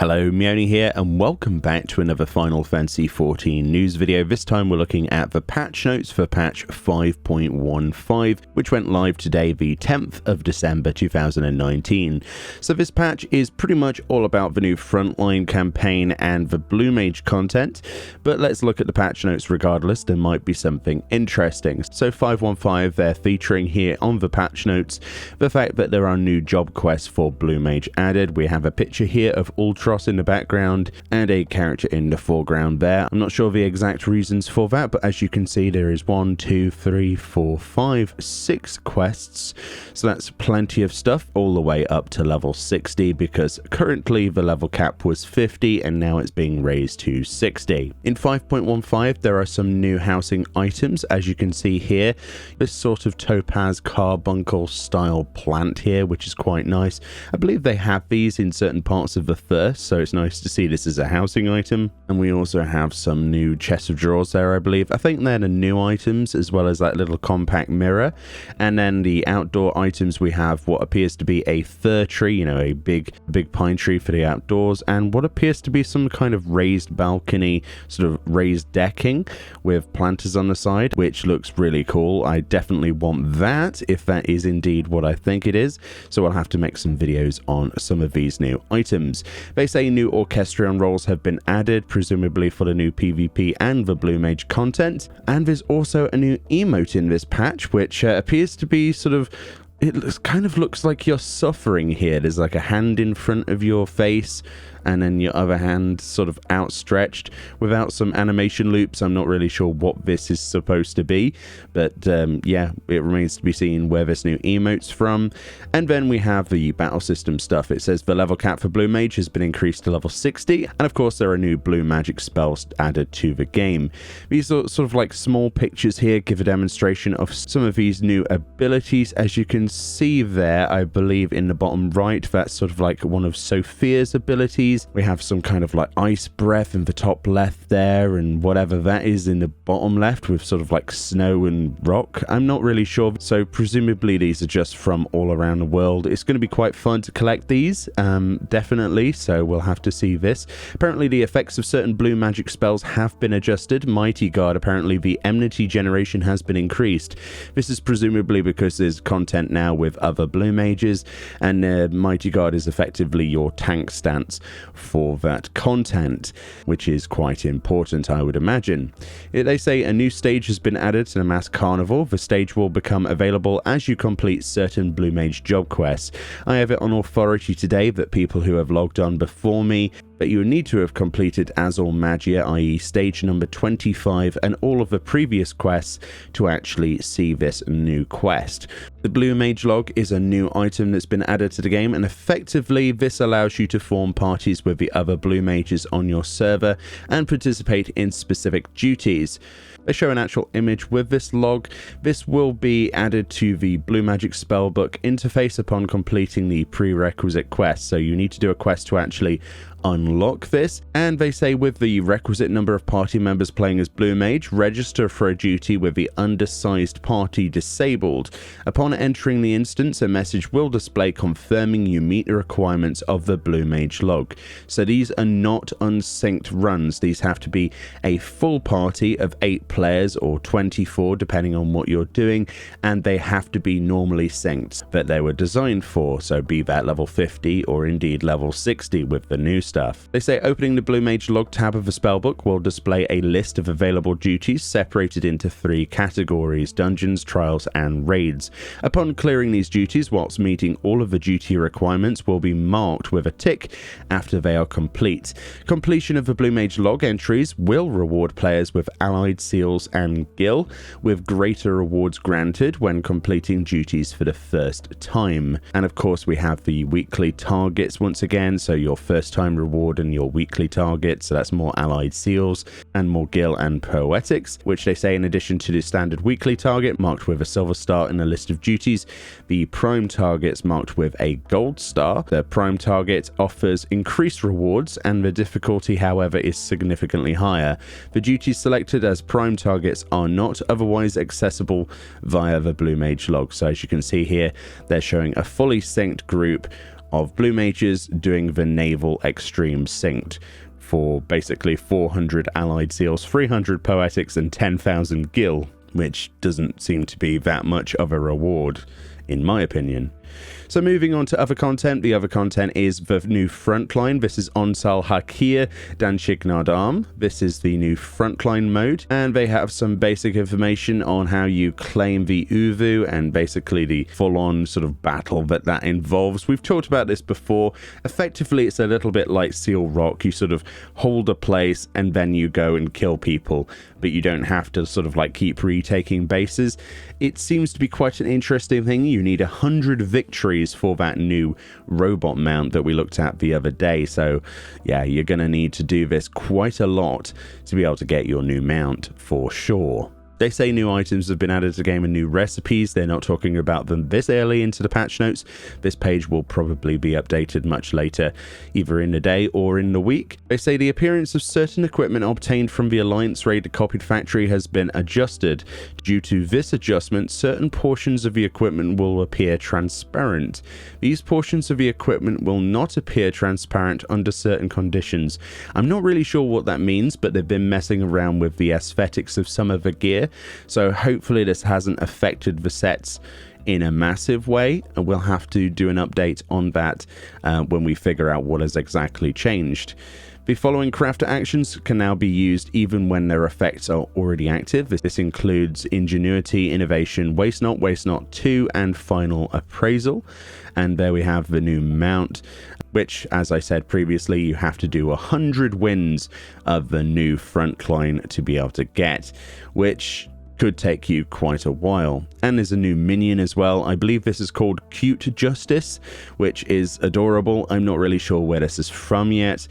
Hello, Meoni here, and welcome back to another Final Fantasy XIV news video. This time we're looking at the patch notes for patch 5.15, which went live today, the 10th of December 2019. So this patch is pretty much all about the new Frontline campaign and the Blue Mage content, but let's look at the patch notes regardless. There might be something interesting. So 5.15, they're featuring here on the patch notes the fact that there are new job quests for Blue Mage added. We have a picture here of Ultros in the background and a character in the foreground there. I'm not sure the exact reasons for that, but as you can see, there is 6 quests. So that's plenty of stuff all the way up to level 60, because currently the level cap was 50 and now it's being raised to 60. In 5.15, there are some new housing items, as you can see here. This sort of topaz carbuncle style plant here, which is quite nice. I believe they have these in certain parts of the Thirst, so it's nice to see this as a housing item. And we also have some new chest of drawers there, I believe. I think they're the new items, as well as that little compact mirror. And then the outdoor items, we have what appears to be a fir tree, you know, a big pine tree for the outdoors, and what appears to be some kind of raised balcony, sort of raised decking with planters on the side, which looks really cool. I definitely want that, if that is indeed what I think it is. So I'll have to make some videos on some of these new items. They say new Orchestral Roles have been added, presumably for the new PvP and the Blue Mage content. And there's also a new emote in this patch, which appears to be sort of... It kind of looks like you're suffering here. There's like a hand in front of your face and then your other hand sort of outstretched without some animation loops. I'm not really sure what this is supposed to be, but yeah, it remains to be seen where this new emote's from. And then we have the battle system stuff. It says the level cap for Blue Mage has been increased to level 60, and of course there are new blue magic spells added to the game. These are sort of like small pictures here give a demonstration of some of these new abilities. As you can see there, I believe in the bottom right, that's sort of like one of Sophia's abilities. We have some kind of like ice breath in the top left there, and whatever that is in the bottom left with sort of like snow and rock. I'm not really sure. So presumably these are just from all around the world. It's going to be quite fun to collect these, definitely. So we'll have to see this. Apparently the effects of certain blue magic spells have been adjusted. Mighty Guard, apparently the enmity generation has been increased. This is presumably because there's content now with other blue mages, and Mighty Guard is effectively your tank stance for that content, which is quite important, I would imagine. They say a new stage has been added to the Mass Carnival. The stage will become available as you complete certain Blue Mage job quests. I have it on authority today that people who have logged on before me, that you need to have completed Azul Magia, i.e. stage number 25, and all of the previous quests to actually see this new quest. The Blue Mage log is a new item that's been added to the game, and effectively this allows you to form parties with the other Blue Mages on your server and participate in specific duties. They show an actual image with this log. This will be added to the Blue Magic Spellbook interface upon completing the prerequisite quest. So you need to do a quest to actually unlock this, and they say with the requisite number of party members playing as Blue Mage, register for a duty with the undersized party disabled. Upon entering the instance, a message will display confirming you meet the requirements of the Blue Mage log. So these are not unsynced runs. These have to be a full party of 8 players or 24 depending on what you're doing, and they have to be normally synced that they were designed for, so be that level 50 or indeed level 60 with the new stuff. They say opening the Blue Mage log tab of the spellbook will display a list of available duties separated into 3 categories: dungeons, trials, and raids. Upon clearing these duties, whilst meeting all of the duty requirements, will be marked with a tick after they are complete. Completion of the Blue Mage log entries will reward players with allied seals and gil, with greater rewards granted when completing duties for the first time. And of course we have the weekly targets once again, so your first time reward and your weekly target, so that's more allied seals and more gil and poetics, which they say in addition to the standard weekly target marked with a silver star in the list of duties, the prime targets marked with a gold star. The prime target offers increased rewards, and the difficulty however is significantly higher. The duties selected as prime targets are not otherwise accessible via the Blue Mage log. So as you can see here, they're showing a fully synced group of blue mages doing the naval extreme synced for basically 400 allied seals, 300 poetics, and 10,000 gil, which doesn't seem to be that much of a reward, in my opinion. So moving on to other content, the other content is the new frontline. This is Onsal Hakir Danshignadam. This is the new frontline mode, and they have some basic information on how you claim the Uvu and basically the full-on sort of battle that involves. We've talked about this before. Effectively, it's a little bit like Seal Rock. You sort of hold a place and then you go and kill people, but you don't have to sort of like keep retaking bases. It seems to be quite an interesting thing. You need 100 victories for that new robot mount that we looked at the other day. So yeah, you're going to need to do this quite a lot to be able to get your new mount for sure. They say new items have been added to the game and new recipes. They're not talking about them this early into the patch notes. This page will probably be updated much later, either in the day or in the week. They say the appearance of certain equipment obtained from the Alliance Raid copied factory has been adjusted. Due to this adjustment, certain portions of the equipment will appear transparent. These portions of the equipment will not appear transparent under certain conditions. I'm not really sure what that means, but they've been messing around with the aesthetics of some of the gear. So hopefully this hasn't affected the sets in a massive way, and we'll have to do an update on that when we figure out what has exactly changed. The following crafter actions can now be used even when their effects are already active. This includes Ingenuity, Innovation, Waste Not 2, and Final Appraisal. And there we have the new mount, which, as I said previously, you have to do 100 wins of the new frontline to be able to get, which could take you quite a while. And there's a new minion as well. I believe this is called Cute Justice, which is adorable. I'm not really sure where this is from yet.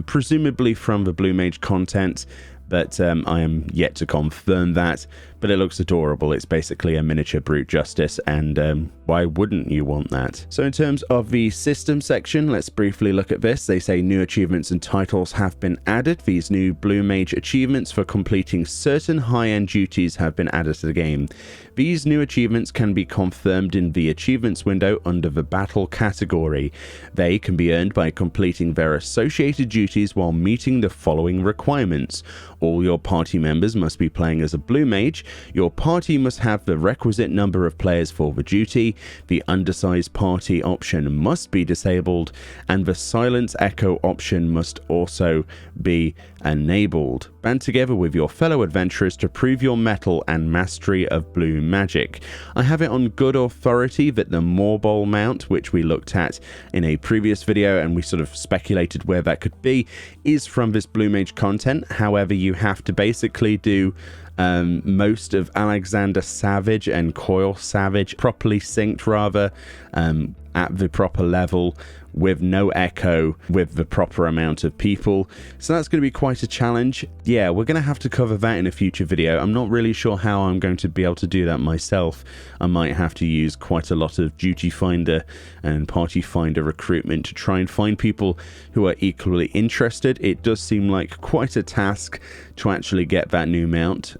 Presumably from the Blue Mage content, but I am yet to confirm that. But it looks adorable. It's basically a miniature Brute Justice, and why wouldn't you want that? So in terms of the system section, let's briefly look at this. They say new achievements and titles have been added. These new Blue Mage achievements for completing certain high-end duties have been added to the game. These new achievements can be confirmed in the achievements window under the battle category. They can be earned by completing their associated duties while meeting the following requirements. All your party members must be playing as a Blue Mage. Your party must have the requisite number of players for the duty. The undersized party option must be disabled, and the silence echo option must also be enabled. Band together with your fellow adventurers to prove your mettle and mastery of blue magic. I have it on good authority that the Morbol mount, which we looked at in a previous video and we sort of speculated where that could be, is from this Blue Mage content. However, you have to basically do most of Alexander Savage and Coil Savage properly synced, rather, at the proper level, with no echo, with the proper amount of people. So that's going to be quite a challenge. Yeah, we're going to have to cover that in a future video. I'm not really sure how I'm going to be able to do that myself. I might have to use quite a lot of Duty Finder and Party Finder recruitment to try and find people who are equally interested. It does seem like quite a task to actually get that new mount.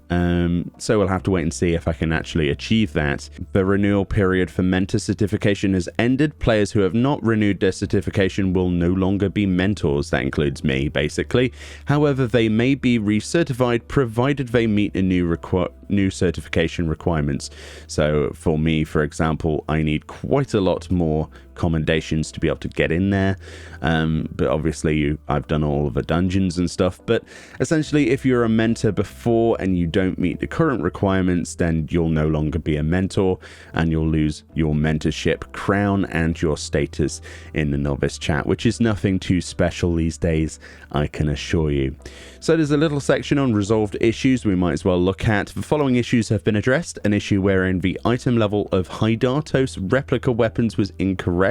So we'll have to wait and see if I can actually achieve that. The renewal period for mentor certification has ended. Players who have not renewed their certification will no longer be mentors. That includes me, basically. However, they may be recertified provided they meet a new certification requirements. So for me, for example, I need quite a lot more commendations to be able to get in there, but obviously I've done all of the dungeons and stuff. But essentially, if you're a mentor before and you don't meet the current requirements, then you'll no longer be a mentor and you'll lose your mentorship crown and your status in the novice chat, which is nothing too special these days, I can assure you. So there's a little section on resolved issues we might as well look at. The following issues have been addressed. An issue wherein the item level of Hydatos replica weapons was incorrect.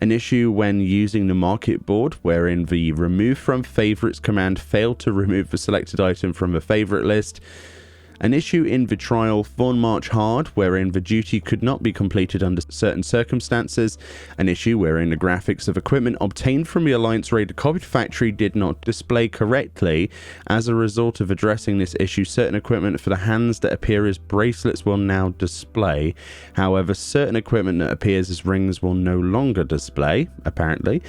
An issue when using the market board wherein the remove from favorites command failed to remove the selected item from the favorite list. An issue in the trial Thorn March Hard, wherein the duty could not be completed under certain circumstances. An issue wherein the graphics of equipment obtained from the Alliance Raid copied factory did not display correctly. As a result of addressing this issue, certain equipment for the hands that appear as bracelets will now display. However, certain equipment that appears as rings will no longer display, apparently.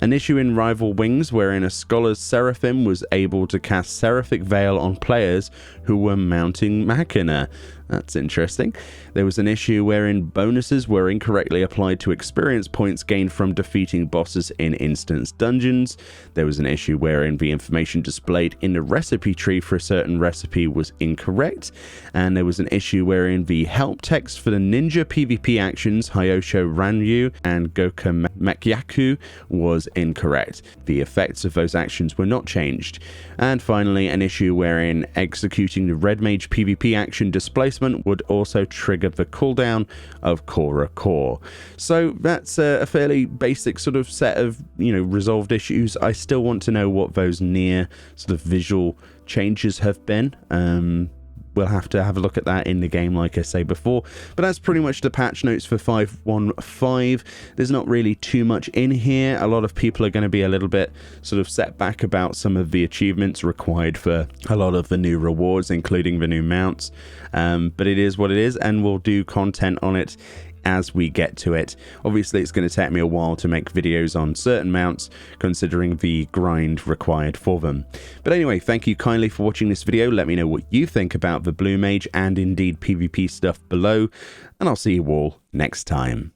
An issue in Rival Wings, wherein a Scholar's Seraphim was able to cast Seraphic Veil on players who were mounting Machina. That's interesting. There was an issue wherein bonuses were incorrectly applied to experience points gained from defeating bosses in instance dungeons. There was an issue wherein the information displayed in the recipe tree for a certain recipe was incorrect. And there was an issue wherein the help text for the ninja PvP actions Hyosho Ranryu and Goka Mekyaku was incorrect. The effects of those actions were not changed. And finally, an issue wherein executing the Red Mage PvP action displacement would also trigger the cooldown of Korra Core. So that's a fairly basic sort of set of, resolved issues. I still want to know what those near sort of visual changes have been. We'll have to have a look at that in the game, like I say before. But that's pretty much the patch notes for 5.15. There's not really too much in here. A lot of people are going to be a little bit sort of set back about some of the achievements required for a lot of the new rewards, including the new mounts. But it is what it is, and we'll do content on it as we get to it. Obviously, it's going to take me a while to make videos on certain mounts, considering the grind required for them. But anyway, thank you kindly for watching this video. Let me know what you think about the Blue Mage and indeed PvP stuff below, and I'll see you all next time.